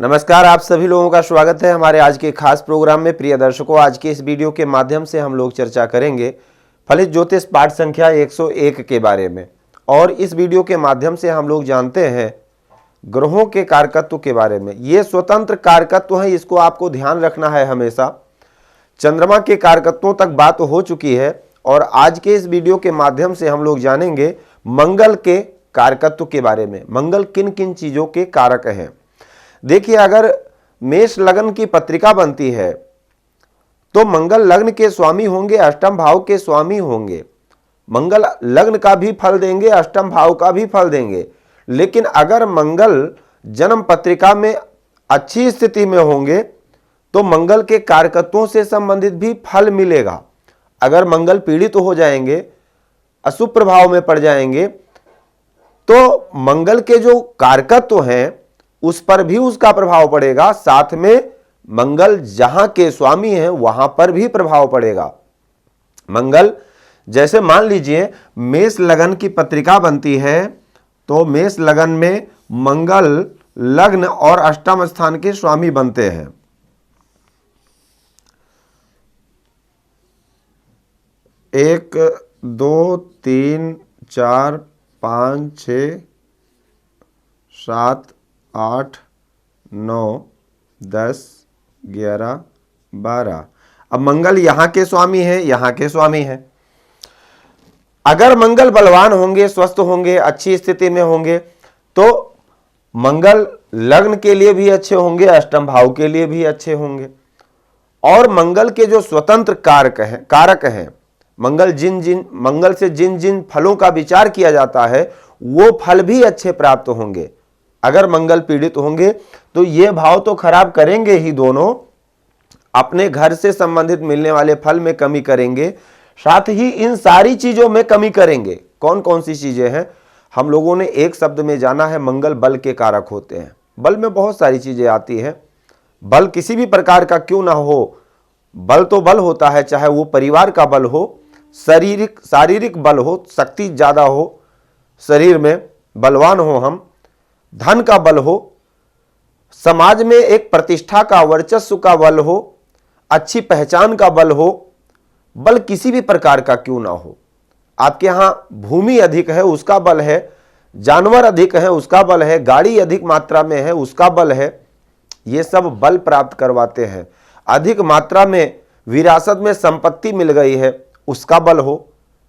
नमस्कार, आप सभी लोगों का स्वागत है हमारे आज के खास प्रोग्राम में। प्रिय दर्शकों, आज के इस वीडियो के माध्यम से हम लोग चर्चा करेंगे फलित ज्योतिष पाठ संख्या 101 के बारे में। और इस वीडियो के माध्यम से हम लोग जानते हैं ग्रहों के कारकत्व के बारे में। ये स्वतंत्र कारकत्व है, इसको आपको ध्यान रखना है हमेशा। चंद्रमा के कारकत्वों तक बात हो चुकी है और आज के इस वीडियो के माध्यम से हम लोग जानेंगे मंगल के कारकत्व के बारे में। मंगल किन किन चीजों के कारक हैं। देखिए, अगर मेष लग्न की पत्रिका बनती है तो मंगल लग्न के स्वामी होंगे, अष्टम भाव के स्वामी होंगे। मंगल लग्न का भी फल देंगे, अष्टम भाव का भी फल देंगे। लेकिन अगर मंगल जन्म पत्रिका में अच्छी स्थिति में होंगे तो मंगल के कारकत्वों से संबंधित भी फल मिलेगा। अगर मंगल पीड़ित हो जाएंगे, अशुभ प्रभाव में पड़ जाएंगे, तो मंगल के जो कारकत्व हैं उस पर भी उसका प्रभाव पड़ेगा। साथ में मंगल जहां के स्वामी हैं वहां पर भी प्रभाव पड़ेगा। मंगल, जैसे मान लीजिए मेष लग्न की पत्रिका बनती है तो मेष लग्न में मंगल लग्न और अष्टम स्थान के स्वामी बनते हैं। एक, दो, तीन, चार, 5, 6, 7, 8, 9, 10, 11, 12। अब मंगल यहां के स्वामी है, यहां के स्वामी है। अगर मंगल बलवान होंगे, स्वस्थ होंगे, अच्छी स्थिति में होंगे तो मंगल लग्न के लिए भी अच्छे होंगे, अष्टम भाव के लिए भी अच्छे होंगे। और मंगल के जो स्वतंत्र कारक हैं, मंगल से जिन जिन फलों का विचार किया जाता है वो फल भी अच्छे प्राप्त होंगे। अगर मंगल पीड़ित होंगे तो ये भाव तो खराब करेंगे ही, दोनों अपने घर से संबंधित मिलने वाले फल में कमी करेंगे, साथ ही इन सारी चीजों में कमी करेंगे। कौन कौन सी चीजें हैं हम लोगों ने एक शब्द में जाना है, मंगल बल के कारक होते हैं। बल में बहुत सारी चीजें आती हैं। बल किसी भी प्रकार का क्यों ना हो, बल तो बल होता है, चाहे वो परिवार का बल हो, शारीरिक बल हो, शक्ति ज्यादा हो, शरीर में बलवान हो हम, धन का बल हो, समाज में एक प्रतिष्ठा का, वर्चस्व का बल हो, अच्छी पहचान का बल हो। बल किसी भी प्रकार का क्यों ना हो, आपके यहां भूमि अधिक है उसका बल है, जानवर अधिक है उसका बल है, गाड़ी अधिक मात्रा में है उसका बल है। ये सब बल प्राप्त करवाते हैं। अधिक मात्रा में विरासत में संपत्ति मिल गई है उसका बल हो,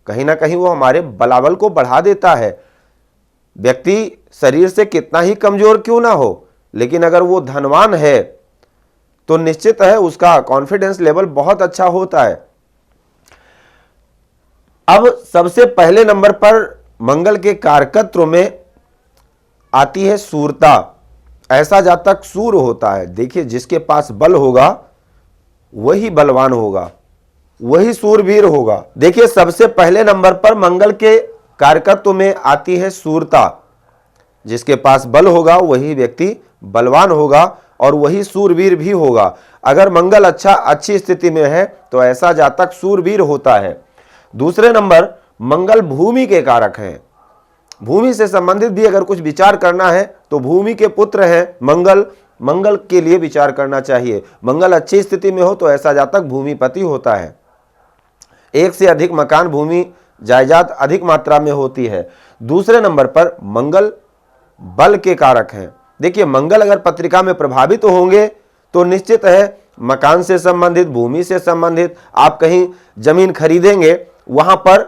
कहीं ना कहीं वो हमारे बलाबल को बढ़ा देता है। व्यक्ति शरीर से कितना ही कमजोर क्यों ना हो, लेकिन अगर वो धनवान है तो निश्चित है उसका कॉन्फिडेंस लेवल बहुत अच्छा होता है। अब सबसे पहले नंबर पर मंगल के कारकत्व में आती है सूरता। ऐसा जातक सूर होता है। देखिए, जिसके पास बल होगा वही बलवान होगा, वही सूरवीर होगा। देखिए, सबसे पहले नंबर पर मंगल के कारकत्व में आती है सूरता। जिसके पास बल होगा वही व्यक्ति बलवान होगा और वही सूरवीर भी होगा। अगर मंगल अच्छी स्थिति में है तो ऐसा जातक सूरवीर होता है। दूसरे नंबर, मंगल भूमि के कारक हैं। भूमि से संबंधित भी अगर कुछ विचार करना है तो भूमि के पुत्र हैं मंगल के लिए विचार करना चाहिए। मंगल अच्छी स्थिति में हो तो ऐसा जातक भूमिपति होता है। एक से अधिक मकान, भूमि, जायदाद अधिक मात्रा में होती है। दूसरे नंबर पर मंगल बल के कारक हैं। देखिए, मंगल अगर पत्रिका में प्रभावित होंगे तो निश्चित है मकान से संबंधित, भूमि से संबंधित, आप कहीं जमीन खरीदेंगे, वहां पर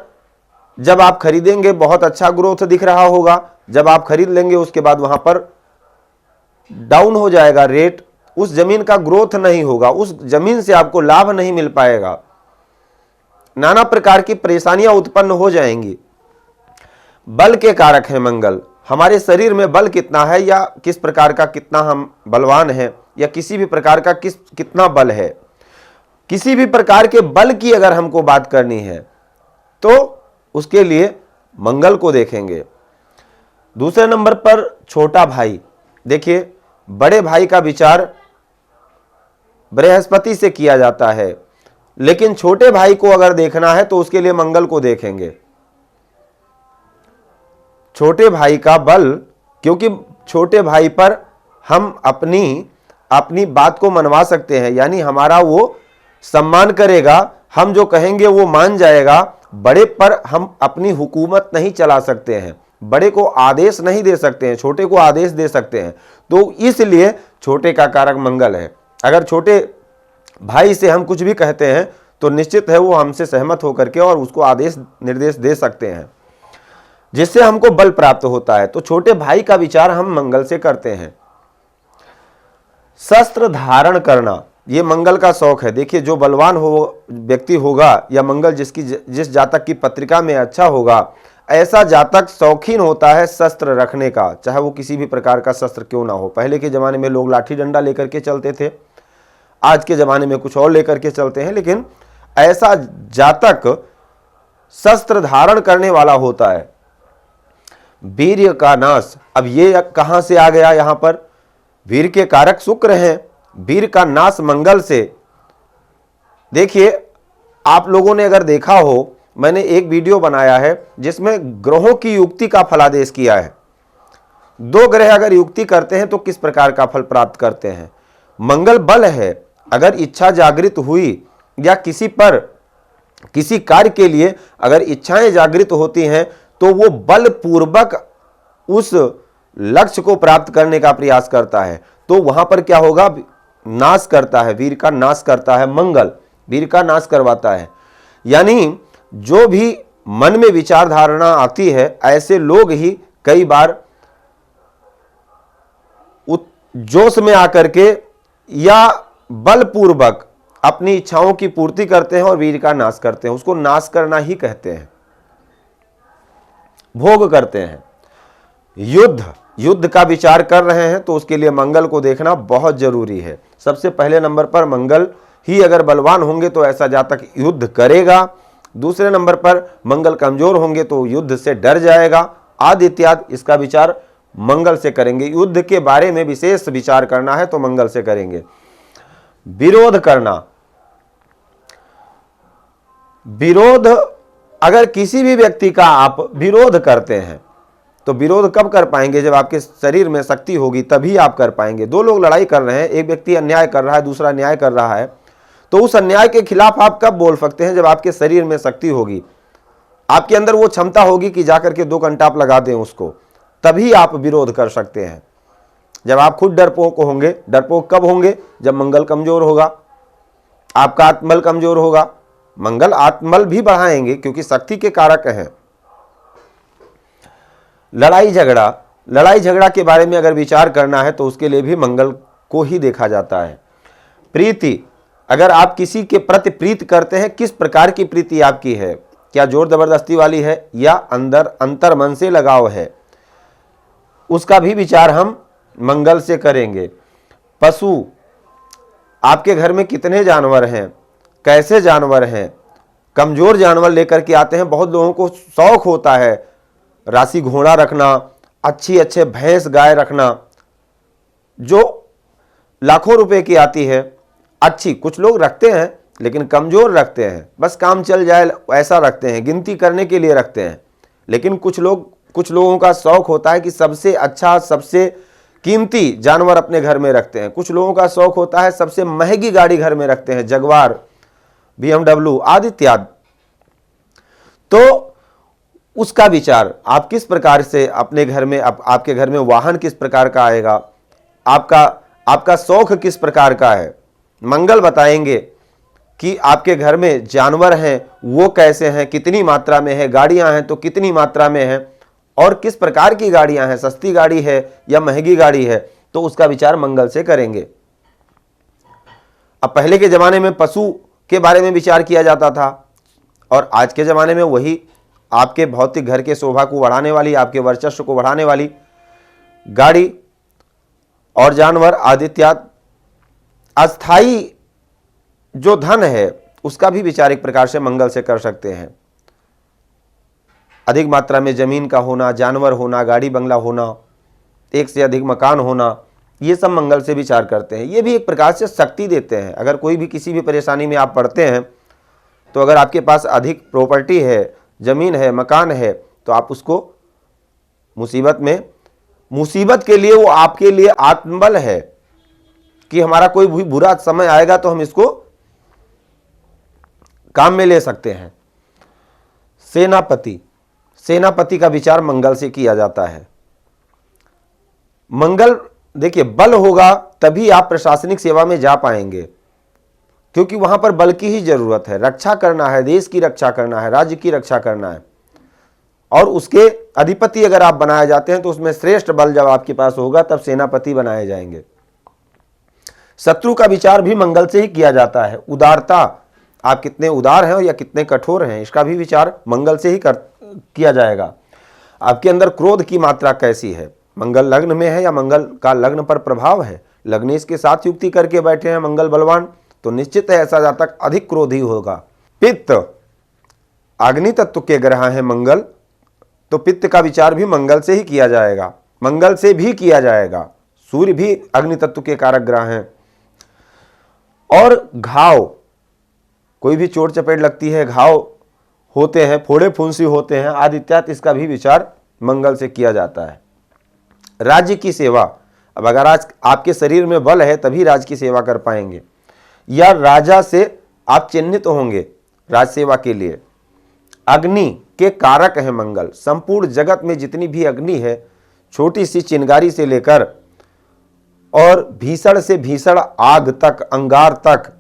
जब आप खरीदेंगे बहुत अच्छा ग्रोथ दिख रहा होगा। जब आप खरीद लेंगे उसके बाद वहां पर डाउन हो जाएगा रेट, उस जमीन का ग्रोथ नहीं होगा, उस जमीन से आपको लाभ नहीं मिल पाएगा, नाना प्रकार की परेशानियां उत्पन्न हो जाएंगी। बल के कारक है मंगल। हमारे शरीर में बल कितना है या किस प्रकार का, कितना हम बलवान हैं या किसी भी प्रकार का कितना बल है, किसी भी प्रकार के बल की अगर हमको बात करनी है तो उसके लिए मंगल को देखेंगे। दूसरे नंबर पर छोटा भाई। देखिए, बड़े भाई का विचार बृहस्पति से किया जाता है, लेकिन छोटे भाई को अगर देखना है तो उसके लिए मंगल को देखेंगे। छोटे भाई का बल, क्योंकि छोटे भाई पर हम अपनी अपनी बात को मनवा सकते हैं, यानी हमारा वो सम्मान करेगा, हम जो कहेंगे वो मान जाएगा। बड़े पर हम अपनी हुकूमत नहीं चला सकते हैं, बड़े को आदेश नहीं दे सकते हैं, छोटे को आदेश दे सकते हैं। तो इसलिए छोटे का कारक मंगल है। अगर छोटे भाई से हम कुछ भी कहते हैं तो निश्चित है वो हमसे सहमत होकर के और उसको आदेश निर्देश दे सकते हैं, जिससे हमको बल प्राप्त होता है। तो छोटे भाई का विचार हम मंगल से करते हैं। शस्त्र धारण करना ये मंगल का शौक है। देखिए, जो बलवान हो व्यक्ति होगा या मंगल जिस जातक की पत्रिका में अच्छा होगा, ऐसा जातक शौकीन होता है शस्त्र रखने का, चाहे वो किसी भी प्रकार का शस्त्र क्यों ना हो। पहले के जमाने में लोग लाठी डंडा लेकर के चलते थे, आज के जमाने में कुछ और लेकर के चलते हैं, लेकिन ऐसा जातक शस्त्र धारण करने वाला होता है। वीर्य का नाश, अब ये कहां से आ गया? यहां पर वीर के कारक शुक्र हैं, वीर का नाश मंगल से। देखिए, आप लोगों ने अगर देखा हो, मैंने एक वीडियो बनाया है जिसमें ग्रहों की युक्ति का फलादेश किया है। दो ग्रह अगर युक्ति करते हैं तो किस प्रकार का फल प्राप्त करते हैं। मंगल बल है, अगर इच्छा जागृत हुई या किसी कार्य के लिए अगर इच्छाएं जागृत होती हैं तो वो बल पूर्वक उस लक्ष्य को प्राप्त करने का प्रयास करता है। तो वहां पर क्या होगा? नाश करता है, वीर का नाश करता है मंगल, वीर का नाश करवाता है। यानी जो भी मन में विचार धारणा आती है, ऐसे लोग ही कई बार जोश में आकर के या बलपूर्वक अपनी इच्छाओं की पूर्ति करते हैं और वीर का नाश करते हैं। उसको नाश करना ही कहते हैं, भोग करते हैं। युद्ध का विचार कर रहे हैं तो उसके लिए मंगल को देखना बहुत जरूरी है। सबसे पहले नंबर पर मंगल ही अगर बलवान होंगे तो ऐसा जातक युद्ध करेगा। दूसरे नंबर पर मंगल कमजोर होंगे तो युद्ध से डर जाएगा। आदि इत्यादि इसका विचार मंगल से करेंगे। युद्ध के बारे में विशेष विचार करना है तो मंगल से करेंगे। विरोध करना, विरोध अगर किसी भी व्यक्ति का आप विरोध करते हैं तो विरोध कब कर पाएंगे? जब आपके शरीर में शक्ति होगी तभी आप कर पाएंगे। दो लोग लड़ाई कर रहे हैं, एक व्यक्ति अन्याय कर रहा है, दूसरा न्याय कर रहा है, तो उस अन्याय के खिलाफ आप कब बोल सकते हैं? जब आपके शरीर में शक्ति होगी, आपके अंदर वो क्षमता होगी कि जाकर के 2 घंटा आप लगा दें उसको, तभी आप विरोध कर सकते हैं। जब आप खुद डरपोक होंगे, डरपोक कब होंगे? जब मंगल कमजोर होगा, आपका आत्मबल कमजोर होगा। मंगल आत्मबल भी बढ़ाएंगे क्योंकि शक्ति के कारक हैं। लड़ाई झगड़ा के बारे में अगर विचार करना है तो उसके लिए भी मंगल को ही देखा जाता है। प्रीति, अगर आप किसी के प्रति प्रीत करते हैं, किस प्रकार की प्रीति आपकी है? क्या जोर जबरदस्ती वाली है या अंतर मन से लगाव है? उसका भी विचार हम मंगल से करेंगे। पशु, आपके घर में कितने जानवर हैं, कैसे जानवर हैं? कमजोर जानवर लेकर के आते हैं। बहुत लोगों को शौक होता है राशि घोड़ा रखना, अच्छे भैंस गाय रखना, जो लाखों रुपए की आती है। अच्छी कुछ लोग रखते हैं लेकिन कमजोर रखते हैं, बस काम चल जाए ऐसा रखते हैं, गिनती करने के लिए रखते हैं। लेकिन कुछ लोगों का शौक होता है कि सबसे अच्छा, सबसे कीमती जानवर अपने घर में रखते हैं। कुछ लोगों का शौक होता है सबसे महंगी गाड़ी घर में रखते हैं, जगवार, BMW आदि इत्यादि। तो उसका विचार आप किस प्रकार से अपने घर में, आपके घर में वाहन किस प्रकार का आएगा, आपका शौक किस प्रकार का है, मंगल बताएंगे कि आपके घर में जानवर हैं वो कैसे हैं, कितनी मात्रा में है, गाड़ियां हैं तो कितनी मात्रा में है और किस प्रकार की गाड़ियां हैं, सस्ती गाड़ी है या महंगी गाड़ी है, तो उसका विचार मंगल से करेंगे। अब पहले के जमाने में पशु के बारे में विचार किया जाता था और आज के जमाने में वही आपके भौतिक घर के शोभा को बढ़ाने वाली, आपके वर्चस्व को बढ़ाने वाली गाड़ी और जानवर आदि इत्यादि। अस्थाई जो धन है उसका भी विचार एक प्रकार से मंगल से कर सकते हैं। अधिक मात्रा में जमीन का होना, जानवर होना, गाड़ी बंगला होना, एक से अधिक मकान होना, ये सब मंगल से विचार करते हैं। ये भी एक प्रकार से शक्ति देते हैं। अगर कोई भी किसी भी परेशानी में आप पड़ते हैं तो अगर आपके पास अधिक प्रॉपर्टी है, जमीन है, मकान है, तो आप उसको मुसीबत के लिए, वो आपके लिए आत्मबल है। कि हमारा कोई भी बुरा समय आएगा तो हम इसको काम में ले सकते हैं। सेनापति, सेनापति का विचार मंगल से किया जाता है। मंगल, देखिए, बल होगा तभी आप प्रशासनिक सेवा में जा पाएंगे, क्योंकि वहां पर बल की ही जरूरत है। रक्षा करना है, देश की रक्षा करना है, राज्य की रक्षा करना है, और उसके अधिपति अगर आप बनाए जाते हैं तो उसमें श्रेष्ठ बल जब आपके पास होगा तब सेनापति बनाए जाएंगे। शत्रु का विचार भी मंगल से ही किया जाता है। उदारता, आप कितने उदार हैं या कितने कठोर हैं, इसका भी विचार मंगल से ही किया जाएगा। आपके अंदर क्रोध की मात्रा कैसी है, मंगल लग्न में है या मंगल का लग्न पर प्रभाव है। लग्न इसके साथ युक्ति करके बैठे हैं मंगल बलवान, तो निश्चित है ऐसा जातक अधिक क्रोधी होगा। पित्त, अग्नि तत्व के ग्रह हैं मंगल, तो पित्त का विचार भी मंगल से ही किया जाएगा, मंगल से भी किया जाएगा। सूर्य भी अग्नि तत्व के कारक ग्रह हैं। और घाव, कोई भी चोट चपेट लगती है, घाव होते हैं, फोड़े फुंसी होते हैं आदि इत्यादि, इसका भी विचार मंगल से किया जाता है। राज्य की सेवा, अब अगर आज आपके शरीर में बल है तभी राज्य की सेवा कर पाएंगे, या राजा से आप चिन्हित होंगे राज सेवा के लिए। अग्नि के कारक है मंगल। संपूर्ण जगत में जितनी भी अग्नि है, छोटी सी चिंगारी से लेकर और भीषण से भीषण आग तक, अंगार तक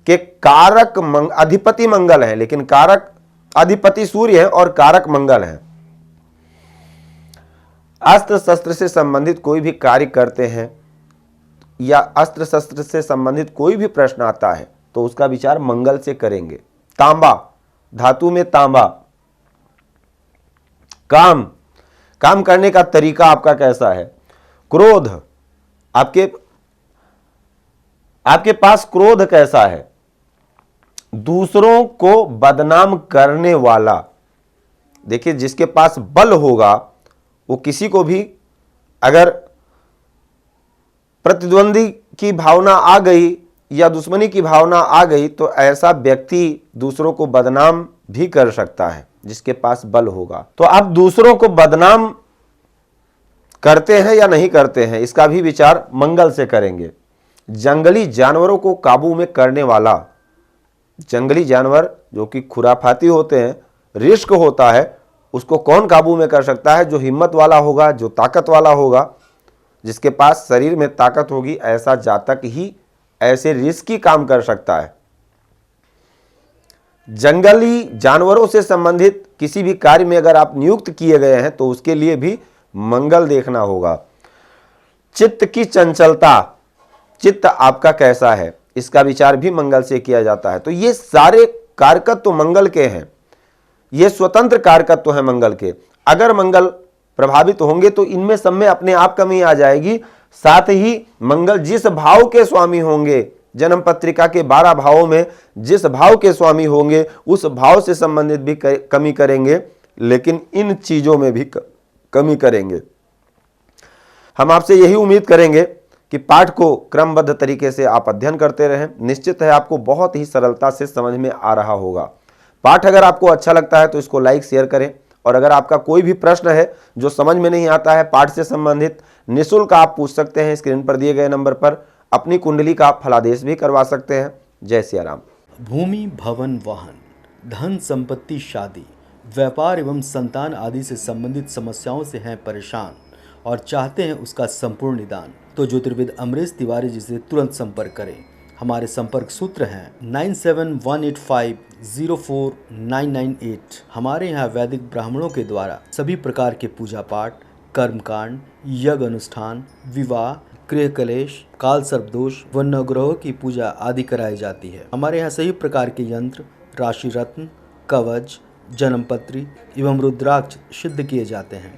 के कारक अधिपति मंगल है, लेकिन कारक अधिपति सूर्य है और कारक मंगल है। अस्त्र शस्त्र से संबंधित कोई भी कार्य करते हैं या अस्त्र शस्त्र से संबंधित कोई भी प्रश्न आता है तो उसका विचार मंगल से करेंगे। तांबा, धातु में तांबा, काम करने का तरीका आपका कैसा है। क्रोध, आपके पास क्रोध कैसा है। दूसरों को बदनाम करने वाला, देखिए जिसके पास बल होगा वो किसी को भी, अगर प्रतिद्वंदी की भावना आ गई या दुश्मनी की भावना आ गई तो ऐसा व्यक्ति दूसरों को बदनाम भी कर सकता है जिसके पास बल होगा। तो आप दूसरों को बदनाम करते हैं या नहीं करते हैं, इसका भी विचार मंगल से करेंगे। जंगली जानवरों को काबू में करने वाला, जंगली जानवर जो कि खुराफाती होते हैं, रिस्क होता है, उसको कौन काबू में कर सकता है। जो हिम्मत वाला होगा, जो ताकत वाला होगा, जिसके पास शरीर में ताकत होगी, ऐसा जातक ही ऐसे रिस्की काम कर सकता है। जंगली जानवरों से संबंधित किसी भी कार्य में अगर आप नियुक्त किए गए हैं तो उसके लिए भी मंगल देखना होगा। चित्त की चंचलता, चित्त आपका कैसा है, इसका विचार भी मंगल से किया जाता है। तो ये सारे कारकत्व मंगल के हैं, ये स्वतंत्र कारकत्व है मंगल के। अगर मंगल प्रभावित होंगे तो इनमें सब में अपने आप कमी आ जाएगी। साथ ही मंगल जिस भाव के स्वामी होंगे, जन्म पत्रिका के 12 भावों में जिस भाव के स्वामी होंगे उस भाव से संबंधित भी कमी करेंगे, लेकिन इन चीजों में भी कमी करेंगे। हम आपसे यही उम्मीद करेंगे कि पाठ को क्रमबद्ध तरीके से आप अध्ययन करते रहें। निश्चित है आपको बहुत ही सरलता से समझ में आ रहा होगा। पाठ अगर आपको अच्छा लगता है तो इसको लाइक शेयर करें, और अगर आपका कोई भी प्रश्न है जो समझ में नहीं आता है पाठ से संबंधित, निःशुल्क आप पूछ सकते हैं। स्क्रीन पर दिए गए नंबर पर अपनी कुंडली का फलादेश भी करवा सकते हैं। जय सिया राम। भूमि, भवन, वाहन, धन, संपत्ति, शादी, व्यापार एवं संतान आदि से संबंधित समस्याओं से हैं परेशान और चाहते हैं उसका संपूर्ण निदान, तो ज्योतिर्विद अमरीश तिवारी जी से तुरंत संपर्क करें। हमारे संपर्क सूत्र हैं 9718504998। हमारे यहाँ वैदिक ब्राह्मणों के द्वारा सभी प्रकार के पूजा पाठ, कर्मकांड, यज्ञ अनुष्ठान, विवाह, गृह कलेश, काल सर्पदोष व नवग्रहों की पूजा आदि कराई जाती है। हमारे यहाँ सभी प्रकार के यंत्र, राशि रत्न, कवच, जन्मपत्री एवं रुद्राक्ष सिद्ध किए जाते हैं।